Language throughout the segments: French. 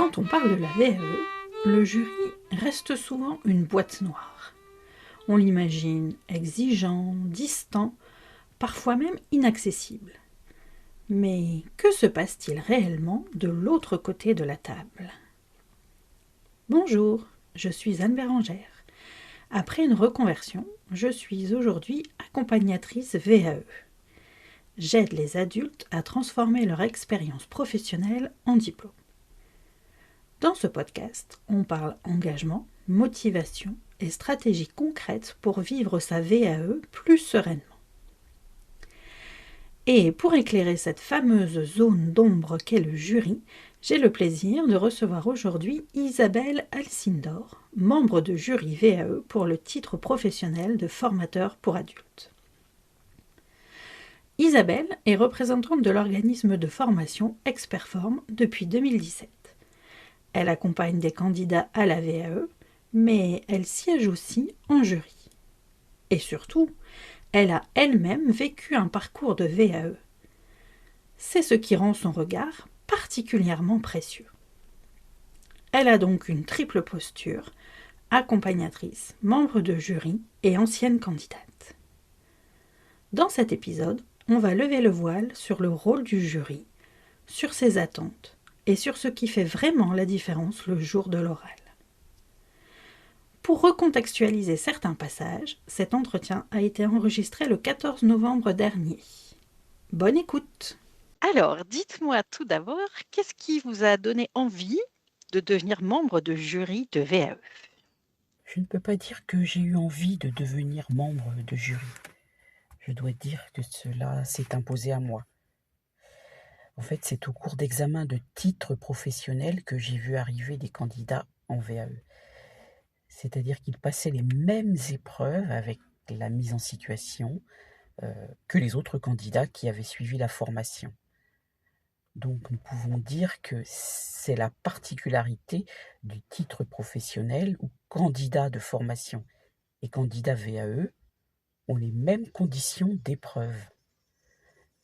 Quand on parle de la VAE, le jury reste souvent une boîte noire. On l'imagine exigeant, distant, parfois même inaccessible. Mais que se passe-t-il réellement de l'autre côté de la table? Bonjour, je suis Anne Bérangère. Après une reconversion, je suis aujourd'hui accompagnatrice VAE. J'aide les adultes à transformer leur expérience professionnelle en diplôme. Dans ce podcast, on parle engagement, motivation et stratégies concrètes pour vivre sa VAE plus sereinement. Et pour éclairer cette fameuse zone d'ombre qu'est le jury, j'ai le plaisir de recevoir aujourd'hui Isabelle Alcindor, membre de jury VAE pour le titre professionnel de formateur pour adultes. Isabelle est représentante de l'organisme de formation Experform depuis 2017. Elle accompagne des candidats à la VAE, mais elle siège aussi en jury. Et surtout, elle a elle-même vécu un parcours de VAE. C'est ce qui rend son regard particulièrement précieux. Elle a donc une triple posture, accompagnatrice, membre de jury et ancienne candidate. Dans cet épisode, on va lever le voile sur le rôle du jury, sur ses attentes et sur ce qui fait vraiment la différence le jour de l'oral. Pour recontextualiser certains passages, cet entretien a été enregistré le 14 novembre dernier. Bonne écoute! Alors, dites-moi tout d'abord, qu'est-ce qui vous a donné envie de devenir membre de jury de VAE? Je ne peux pas dire que j'ai eu envie de devenir membre de jury. Je dois dire que cela s'est imposé à moi. En fait, c'est au cours d'examens de titres professionnels que j'ai vu arriver des candidats en VAE. C'est-à-dire qu'ils passaient les mêmes épreuves avec la mise en situation que les autres candidats qui avaient suivi la formation. Donc nous pouvons dire que c'est la particularité du titre professionnel où candidat de formation et candidat VAE ont les mêmes conditions d'épreuve.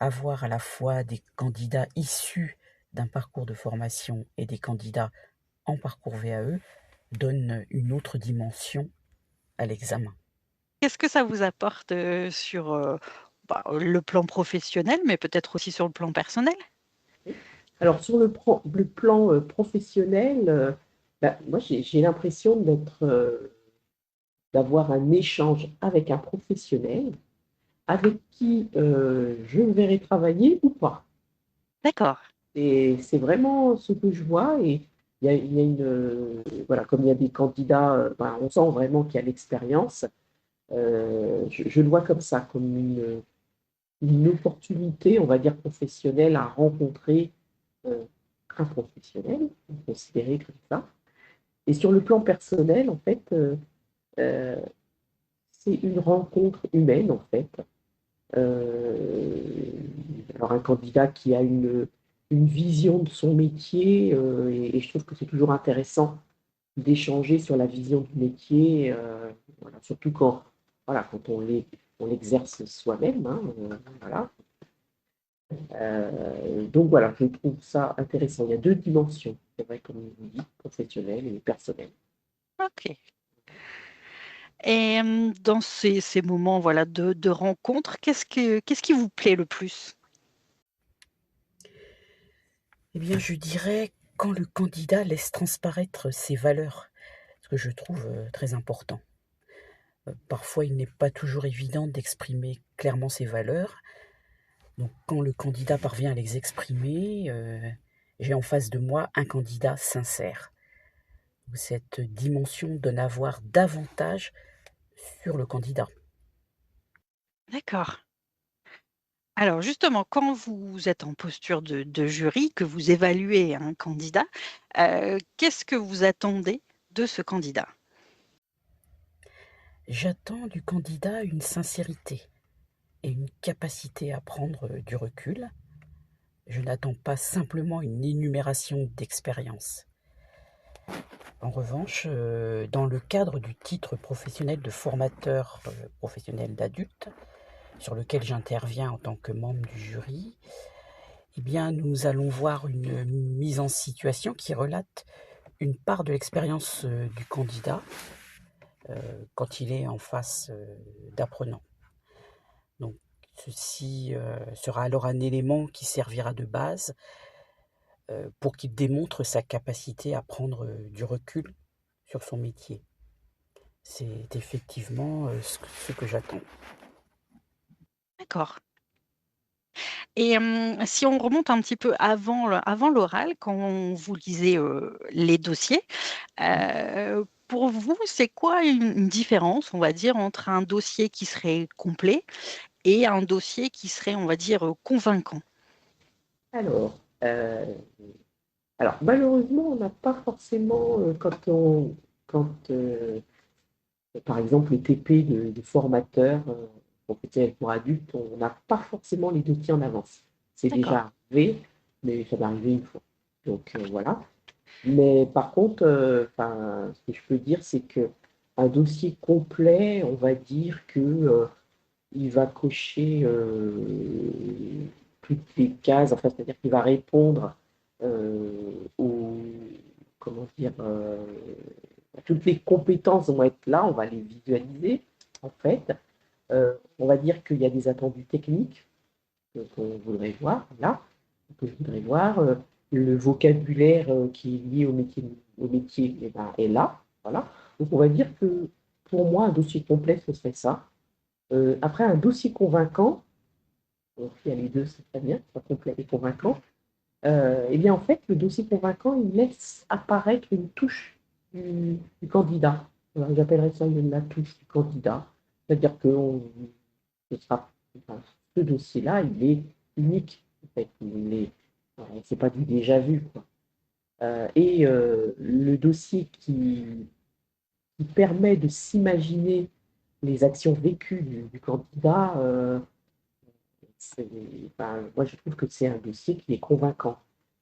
Avoir à la fois des candidats issus d'un parcours de formation et des candidats en parcours VAE donne une autre dimension à l'examen. Qu'est-ce que ça vous apporte sur le plan professionnel, mais peut-être aussi sur le plan personnel? Alors sur le plan, professionnel, moi j'ai l'impression d'avoir un échange avec un professionnel, avec qui, je verrai travailler ou pas. D'accord. Et c'est vraiment ce que je vois et il y a une, voilà, comme il y a des candidats, on sent vraiment qu'il y a l'expérience. Je le vois comme ça, comme une opportunité, on va dire professionnelle à rencontrer, heu, un professionnel, considéré comme ça. Et sur le plan personnel, en fait, heu, c'est une rencontre humaine, en fait. Alors un candidat qui a une vision de son métier, et je trouve que c'est toujours intéressant d'échanger sur la vision du métier, voilà, surtout quand on l'exerce soi-même, hein, voilà. Donc voilà, je trouve ça intéressant. Il y a 2 dimensions, c'est vrai, comme vous dites, professionnelle et personnelle. OK. Et dans ces moments, voilà, de rencontre, qu'est-ce qui vous plaît le plus? Eh bien, je dirais quand le candidat laisse transparaître ses valeurs, ce que je trouve très important. Parfois, il n'est pas toujours évident d'exprimer clairement ses valeurs. Donc, quand le candidat parvient à les exprimer, j'ai en face de moi un candidat sincère. Cette dimension donne à voir davantage sur le candidat. D'accord. Alors justement, quand vous êtes en posture de jury, que vous évaluez un candidat, qu'est-ce que vous attendez de ce candidat? J'attends du candidat une sincérité et une capacité à prendre du recul. Je n'attends pas simplement une énumération d'expériences. En revanche, dans le cadre du titre professionnel de formateur professionnel d'adulte, sur lequel j'interviens en tant que membre du jury, Eh bien, nous allons voir une mise en situation qui relate une part de l'expérience du candidat quand il est en face d'apprenants. Donc, ceci sera alors un élément qui servira de base pour qu'il démontre sa capacité à prendre du recul sur son métier. C'est effectivement ce que j'attends. D'accord. Et si on remonte un petit peu avant l'oral, quand vous lisez les dossiers, pour vous, c'est quoi une différence, on va dire, entre un dossier qui serait complet et un dossier qui serait, on va dire, convaincant? Alors, malheureusement, on n'a pas forcément, par exemple, le TP de formateur professionnel pour adultes, on n'a pas forcément les dossiers en avance. C'est D'accord. déjà arrivé, mais ça m'est arrivé une fois. Donc voilà. Mais par contre, ce que je peux dire, c'est que un dossier complet, on va dire que il va cocher toutes les cases, enfin, c'est-à-dire qu'il va répondre aux, comment dire, toutes les compétences vont être là, on va les visualiser, en fait. On va dire qu'il y a des attendus techniques qu'on voudrait voir, là, que je voudrais voir. Le vocabulaire qui est lié au métier eh ben, est là, voilà. Donc on va dire que pour moi, un dossier complet, ce serait ça. Après, un dossier convaincant, donc il y a les deux, c'est très bien, soit complet et convaincant. Eh bien, en fait, le dossier convaincant, il laisse apparaître une touche du candidat. Voilà, j'appellerais ça la touche du candidat. C'est-à-dire que enfin, ce dossier-là, il est unique. En fait. C'est pas du déjà vu, quoi. Le dossier qui permet de s'imaginer les actions vécues du candidat, moi je trouve que c'est un dossier qui est convaincant.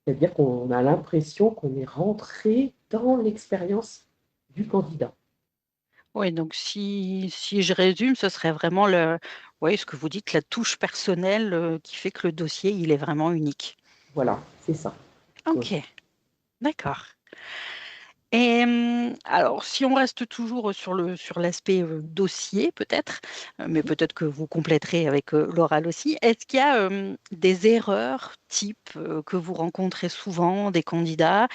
C'est-à-dire qu'on a l'impression qu'on est rentré dans l'expérience du candidat. Oui, donc si je résume, ce serait vraiment oui, ce que vous dites, la touche personnelle qui fait que le dossier, il est vraiment unique. Voilà, c'est ça. Ouais. Ok, d'accord. Et alors, si on reste toujours sur l'aspect dossier, peut-être, mais peut-être que vous compléterez avec l'oral aussi, est-ce qu'il y a des erreurs types que vous rencontrez souvent des candidats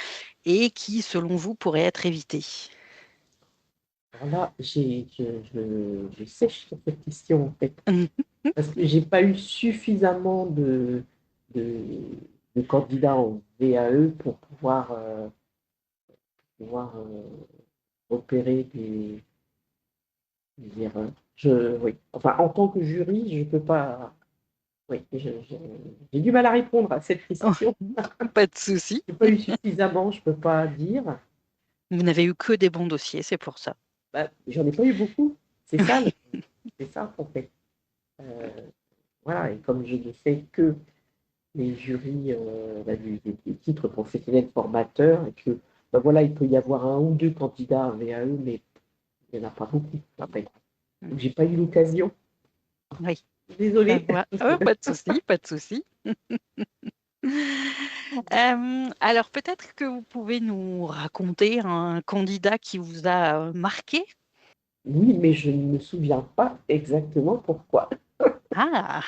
et qui, selon vous, pourraient être évitées? Alors là, je sèche sur cette question en fait, parce que j'ai pas eu suffisamment de, de candidats en VAE pour pouvoir repérer des erreurs. Oui. Enfin, en tant que jury, je peux pas. Oui, j'ai du mal à répondre à cette question. Pas de souci. J'ai pas eu suffisamment, je peux pas dire. Vous n'avez eu que des bons dossiers, c'est pour ça. Bah, j'en ai pas eu beaucoup. C'est ça, c'est ça en fait. Euh, voilà, et comme je ne fais que les jurys des titres professionnels formateurs, et que bah, voilà, il peut y avoir un ou deux candidats à VAE, mais il n'y en a pas beaucoup. Après. Donc, j'ai pas eu l'occasion. Oui, ça Désolée. va. Pas de souci, pas de souci. Alors peut-être que vous pouvez nous raconter un candidat qui vous a marqué. Oui, mais je ne me souviens pas exactement pourquoi. Ah,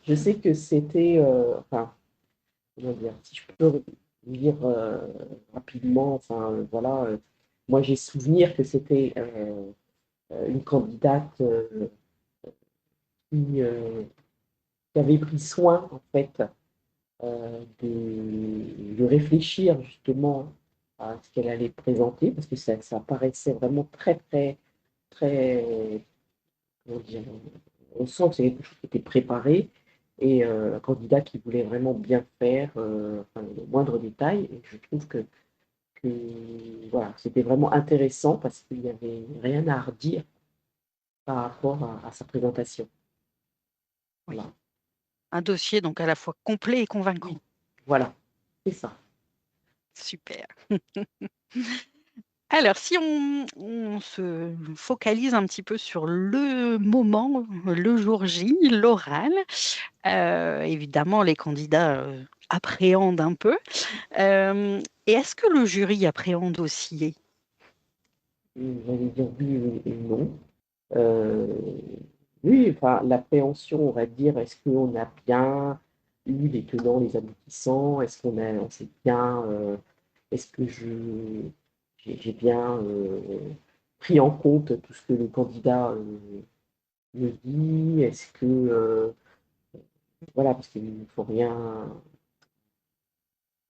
Je sais que c'était, enfin, comment dire, si je peux dire rapidement, enfin, voilà, moi j'ai souvenir que c'était une candidate qui avait pris soin, en fait, de réfléchir justement à ce qu'elle allait présenter, parce que ça paraissait vraiment très, très, très, comment dire, on sent que c'est quelque chose qui était préparé et un candidat qui voulait vraiment bien faire, enfin, le moindre détail. Et je trouve que voilà, c'était vraiment intéressant parce qu'il n'y avait rien à redire par rapport à sa présentation. oui. Voilà. Un dossier donc à la fois complet et convaincant. Oui, voilà, c'est ça. Super. Alors, si on se focalise un petit peu sur le moment, le jour J, l'oral, Évidemment, les candidats appréhendent un peu. Et est-ce que le jury appréhende aussi? J'allais dire oui et non. Euh, oui, enfin, l'appréhension, on va dire, est-ce qu'on a bien eu les tenants, les aboutissants? On s'est bien, est-ce que j'ai bien pris en compte tout ce que le candidat me dit? Voilà, parce qu'il ne faut rien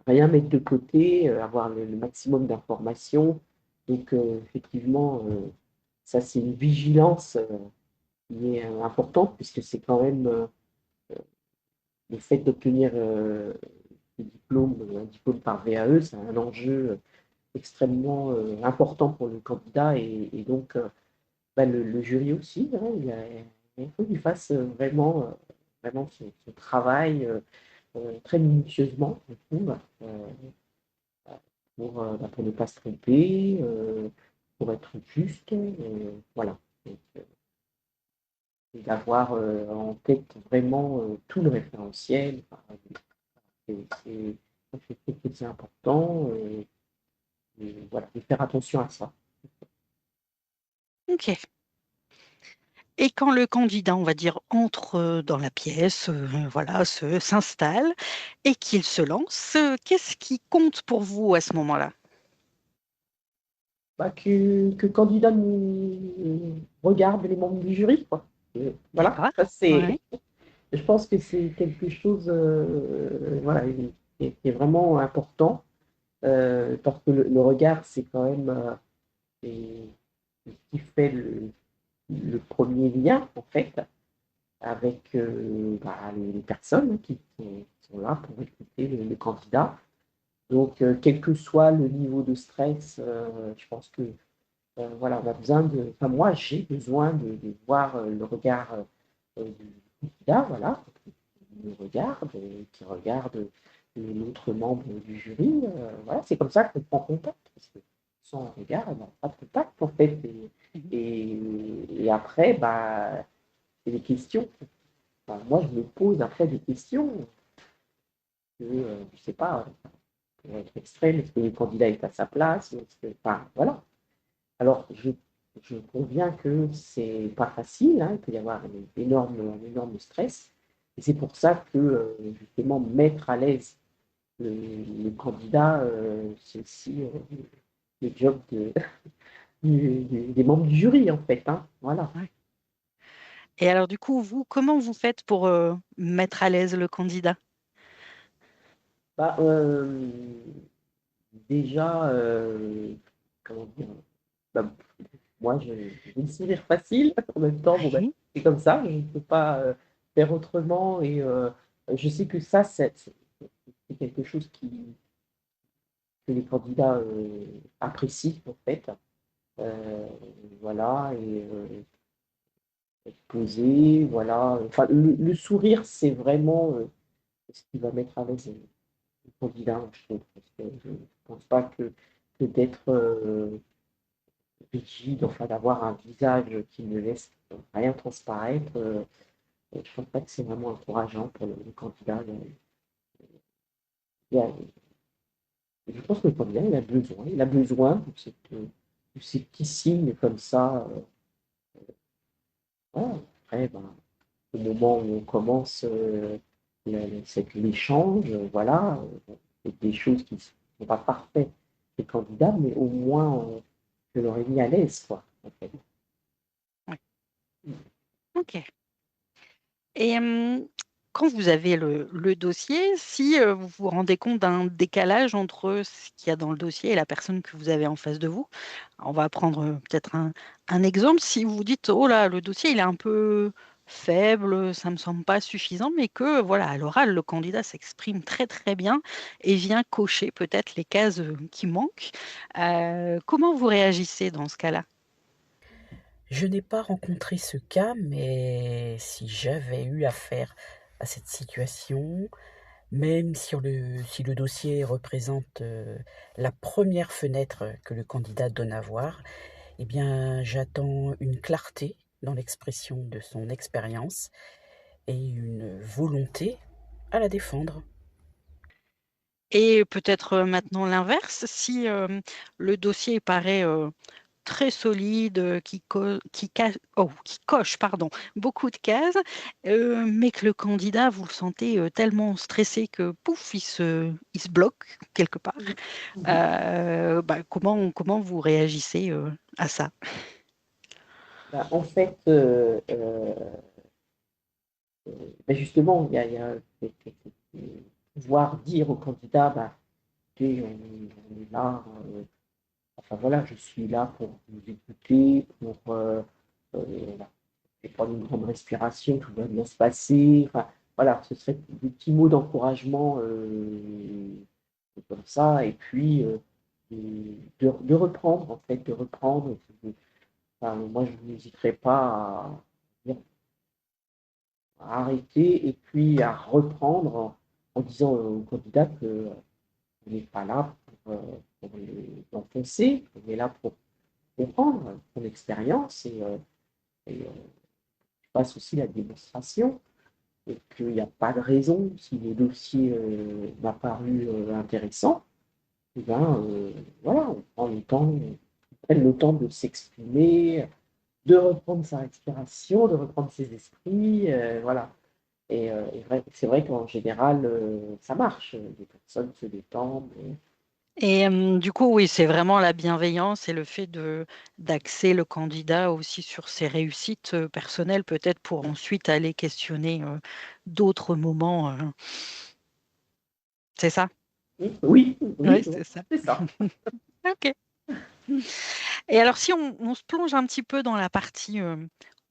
mettre de côté, avoir le maximum d'informations. Donc, effectivement, ça, c'est une vigilance qui est importante, puisque c'est quand même le fait d'obtenir un diplôme par VAE, c'est un enjeu extrêmement important pour le candidat et donc bah, le jury aussi, hein, il faut qu'il fasse vraiment son travail très minutieusement, je trouve, pour ne pas se tromper, pour être juste, voilà. Donc, et d'avoir en tête vraiment tout le référentiel. Enfin, je trouve que c'est important et voilà, de faire attention à ça. Ok. Et quand le candidat, on va dire, entre dans la pièce, voilà, s'installe et qu'il se lance, qu'est-ce qui compte pour vous à ce moment-là? Bah, que le candidat nous regarde les membres du jury, quoi. Voilà, D'accord. ça Ouais. je pense que c'est quelque chose voilà, qui est vraiment important parce que le regard, c'est quand même ce qui fait le premier lien, en fait, avec bah, les personnes qui sont là pour écouter le candidat. Donc, quel que soit le niveau de stress, je pense que voilà, on a besoin enfin, moi, j'ai besoin de voir le regard du candidat, voilà, qui me regarde, qui regarde l'autre membre du jury. Voilà, c'est comme ça qu'on prend contact, parce que sans regard, on n'a pas de contact, en fait. Mhm. Et après, bah, c'est des questions. Enfin, moi, je me pose après des questions que, je ne sais pas, pour être extrême, est-ce que le candidat est à sa place? Enfin, voilà. Alors, je conviens que c'est pas facile, hein, il peut y avoir un énorme stress. Et c'est pour ça que, justement, mettre à l'aise le candidat, c'est aussi le job des membres du jury, en fait. Hein, voilà. Ouais. Et alors, du coup, vous, comment vous faites pour mettre à l'aise le candidat? Bah, déjà, comment dire, bah, moi, j'ai le sourire facile. En même temps, bon, bah, Oui. c'est comme ça, je ne peux pas faire autrement. Et je sais que ça, c'est quelque chose que les candidats apprécient, en fait. Euh, voilà, et être posé, voilà. Enfin, le sourire, c'est vraiment ce qui va mettre à l'aise le candidat, je trouve. Parce que je ne pense pas que d'être rigide, enfin d'avoir un visage qui ne laisse rien transparaître, je ne pense pas que c'est vraiment encourageant pour le candidat. Il y a- je pense que le candidat, il a besoin de ces petits signes comme ça. Voilà. Après, ben, au moment où on commence l'échange, voilà, c'est des choses qui ne sont pas parfaites des candidats, mais au moins je l'aurais mis à l'aise, quoi, en fait. Ouais. Ok. Et quand vous avez le dossier, si vous vous rendez compte d'un décalage entre ce qu'il y a dans le dossier et la personne que vous avez en face de vous, on va prendre peut-être un exemple. Si vous vous dites, oh là, le dossier, il est un peu faible, ça ne me semble pas suffisant, mais que voilà, à l'oral, le candidat s'exprime très très bien et vient cocher peut-être les cases qui manquent. Comment vous réagissez dans ce cas-là? Je n'ai pas rencontré ce cas, mais si j'avais eu affaire à cette situation, même si le dossier représente la première fenêtre que le candidat donne à voir, eh bien, j'attends une clarté dans l'expression de son expérience et une volonté à la défendre. Et peut-être maintenant l'inverse, si le dossier paraît très solide, qui coche pardon, beaucoup de cases, mais que le candidat, vous le sentez tellement stressé que pouf, il se bloque quelque part. Mhm. Comment vous réagissez à ça? Bah, en fait, justement, pouvoir dire au candidat, bah, écoutez, on est là, enfin voilà, je suis là pour vous écouter, voilà, et prendre une grande respiration, tout va bien se passer. Enfin, voilà, ce serait des petits mots d'encouragement comme ça, et puis de reprendre, en fait, de reprendre. Enfin, moi, je n'hésiterai pas à arrêter et puis à reprendre en disant au candidat que on n'est pas là pour l'enfoncer, on est là pour comprendre son expérience et je passe aussi la démonstration et qu'il n'y a pas de raison, si le dossier m'a paru intéressant, et ben voilà, on prend le temps, on prenne le temps de s'exprimer, de reprendre sa respiration, de reprendre ses esprits, voilà. C'est vrai qu'en général, ça marche. Les personnes se détendent. Et du coup, oui, c'est vraiment la bienveillance et le fait d'axer le candidat aussi sur ses réussites personnelles, peut-être pour ensuite aller questionner d'autres moments. C'est ça? Oui, Oui, oui, c'est ça. c'est ça. Ok. Et alors, si on se plonge un petit peu dans la partie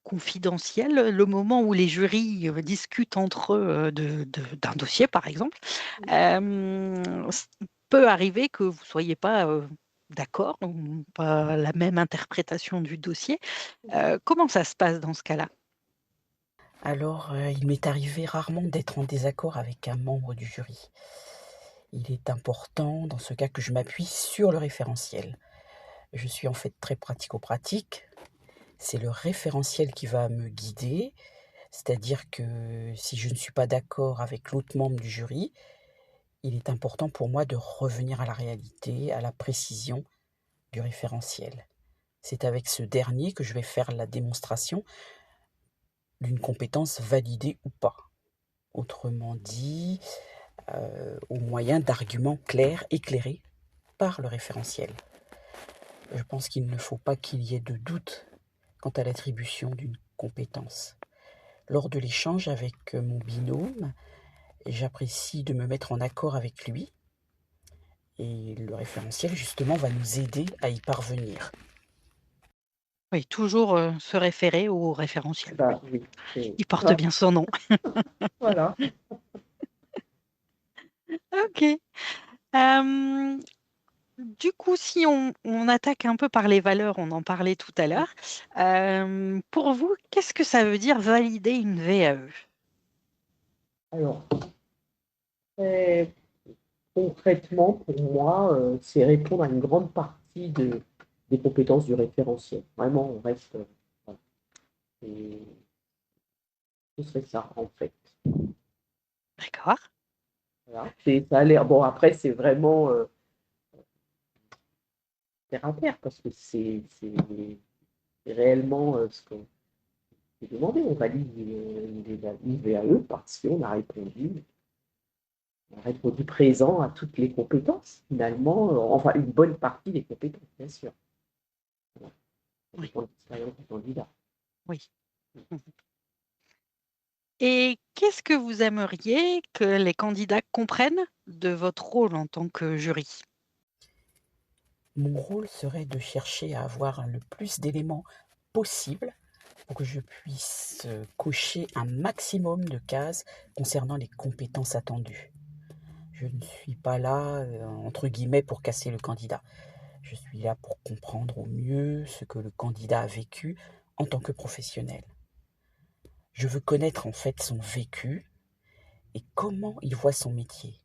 confidentielle, le moment où les jurys discutent entre eux d'un dossier, par exemple, peut arriver que vous ne soyez pas d'accord, ou pas la même interprétation du dossier. Comment ça se passe dans ce cas-là? Alors, il m'est arrivé rarement d'être en désaccord avec un membre du jury. Il est important dans ce cas que je m'appuie sur le référentiel. Je suis en fait très pratico-pratique. C'est le référentiel qui va me guider, c'est-à-dire que si je ne suis pas d'accord avec l'autre membre du jury, il est important pour moi de revenir à la réalité, à la précision du référentiel. C'est avec ce dernier que je vais faire la démonstration d'une compétence validée ou pas. Autrement dit, au moyen d'arguments clairs, éclairés par le référentiel. Je pense qu'il ne faut pas qu'il y ait de doute quant à l'attribution d'une compétence. Lors de l'échange avec mon binôme, j'apprécie de me mettre en accord avec lui et le référentiel justement va nous aider à y parvenir. Oui, toujours se référer au référentiel. Oui, Bah, oui, il porte bien son nom. voilà. Ok. Euh, Du coup, si on attaque un peu par les valeurs, on en parlait tout à l'heure. Pour vous, qu'est-ce que ça veut dire valider une VAE? Alors, très concrètement, pour moi, c'est répondre à une grande partie des compétences du référentiel. Vraiment, on reste. Voilà. Et ce serait ça, en fait. D'accord. Voilà. Ça a l'air. Bon, après, c'est vraiment terre à terre parce que c'est réellement ce qu'on s'est demandé. On valide une VAE parce on a répondu présent à toutes les compétences, finalement, enfin une bonne partie des compétences, bien sûr. Voilà. Ça Oui, dépend de l'expérience du candidat. oui. Mhm. Et qu'est-ce que vous aimeriez que les candidats comprennent de votre rôle en tant que jury? Mon rôle serait de chercher à avoir le plus d'éléments possible pour que je puisse cocher un maximum de cases concernant les compétences attendues. Je ne suis pas là, entre guillemets, pour casser le candidat. Je suis là pour comprendre au mieux ce que le candidat a vécu en tant que professionnel. Je veux connaître en fait son vécu et comment il voit son métier.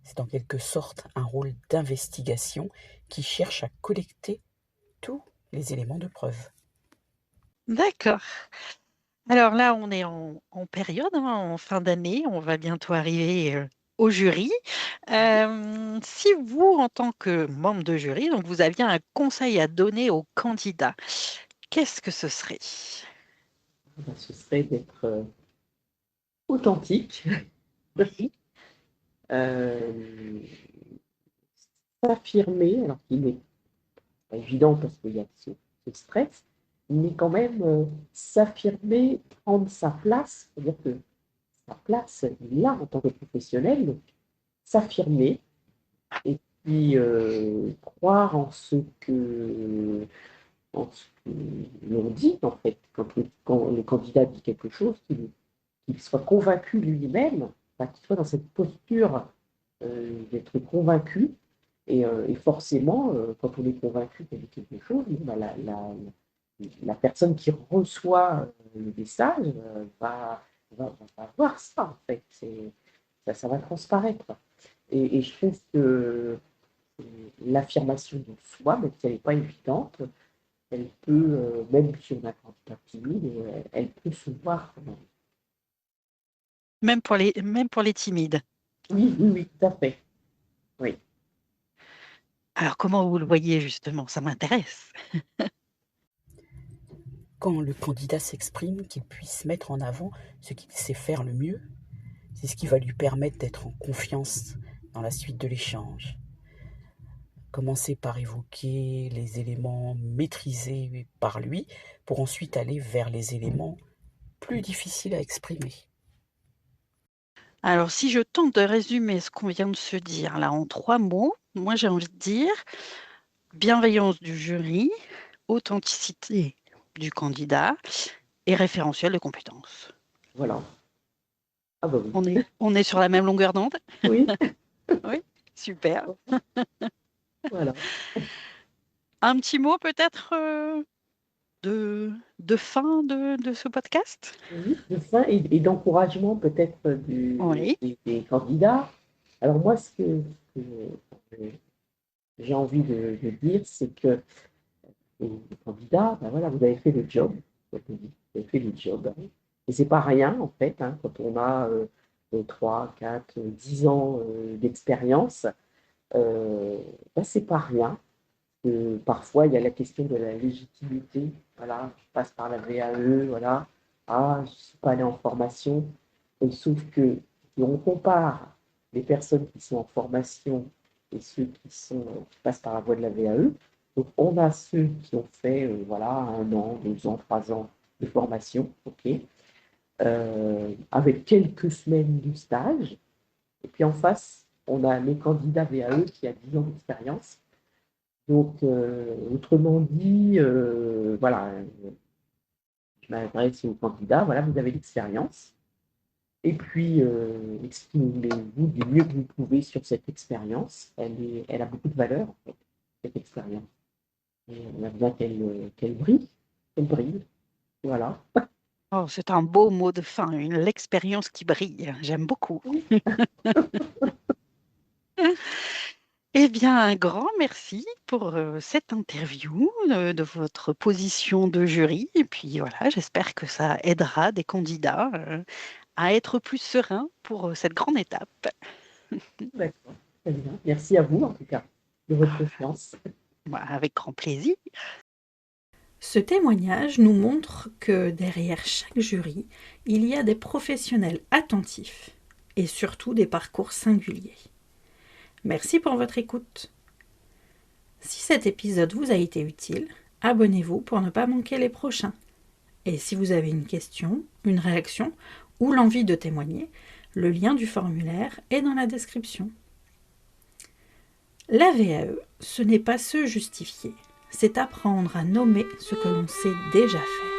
C'est en quelque sorte un rôle d'investigation qui cherche à collecter tous les éléments de preuve. D'accord. Alors là, on est en période, hein, en fin d'année, on va bientôt arriver au jury. Si vous, en tant que membre de jury, donc vous aviez un conseil à donner aux candidats, qu'est-ce que ce serait? Ben, ce serait d'être authentique, Oui. euh, s'affirmer, alors qu'il n'est pas évident parce qu'il y a ce stress, mais quand même s'affirmer, prendre sa place, c'est-à-dire que sa place, il l'a en tant que professionnel, donc s'affirmer et puis croire en ce que l'on dit, en fait, quand le candidat dit quelque chose, qu'il soit convaincu lui-même, enfin, qu'il soit dans cette posture d'être convaincu. Et forcément, quand on est convaincu qu'il y a quelque chose, bon, bah, la personne qui reçoit le message va voir ça, en fait. Ça va transparaître. Et je trouve que l'affirmation de soi, même si elle n'est pas évidente, elle peut, même si on a un candidat timide, elle peut se voir quand même. Même pour les timides. Oui, oui, oui, tout à fait. Oui. Alors, comment vous le voyez justement? Ça m'intéresse. Quand le candidat s'exprime, qu'il puisse mettre en avant ce qu'il sait faire le mieux, c'est ce qui va lui permettre d'être en confiance dans la suite de l'échange. Commencer par évoquer les éléments maîtrisés par lui pour ensuite aller vers les éléments plus difficiles à exprimer. Alors, si je tente de résumer ce qu'on vient de se dire là en 3 mots, moi j'ai envie de dire bienveillance du jury, authenticité du candidat et référentiel de compétences. Voilà. Ah bah oui. On est sur la même longueur d'onde? Oui, Oui, super. voilà. Un petit mot peut-être de fin de ce podcast? Oui, de fin et d'encouragement peut-être Oui. des candidats. Alors moi, que j'ai envie de dire, c'est que les candidats, ben voilà, vous avez fait le job, comme on dit, vous avez fait le job. Et c'est pas rien, en fait, hein, quand on a 3, 4, 10 ans d'expérience, ben, c'est pas rien. Parfois, il y a la question de la légitimité. Voilà, je passe par la VAE, voilà. Ah, je ne suis pas allé en formation. Et sauf que si on compare les personnes qui sont en formation et ceux qui passent par la voie de la VAE, donc on a ceux qui ont fait voilà, 1 an, 2 ans, 3 ans de formation, ok, avec quelques semaines de stage. Et puis en face, on a les candidats VAE qui a 10 ans d'expérience. Donc, autrement dit, voilà, je m'adresse aux candidats, voilà, vous avez l'expérience. Et puis, exprimez-vous du mieux que vous pouvez sur cette expérience. Elle a beaucoup de valeur, en fait, cette expérience. Et on a besoin qu'elle brille, qu'elle brille. Voilà. Oh, c'est un beau mot de fin, l'expérience qui brille. J'aime beaucoup. Eh bien, un grand merci pour cette interview, de votre position de jury. Et puis voilà, j'espère que ça aidera des candidats à être plus sereins pour cette grande étape. D'accord. Très bien. Merci à vous, en tout cas, de votre confiance. Bah, avec grand plaisir. Ce témoignage nous montre que derrière chaque jury, il y a des professionnels attentifs et surtout des parcours singuliers. Merci pour votre écoute. Si cet épisode vous a été utile, abonnez-vous pour ne pas manquer les prochains. Et si vous avez une question, une réaction ou l'envie de témoigner, le lien du formulaire est dans la description. La VAE, ce n'est pas se justifier, c'est apprendre à nommer ce que l'on sait déjà faire.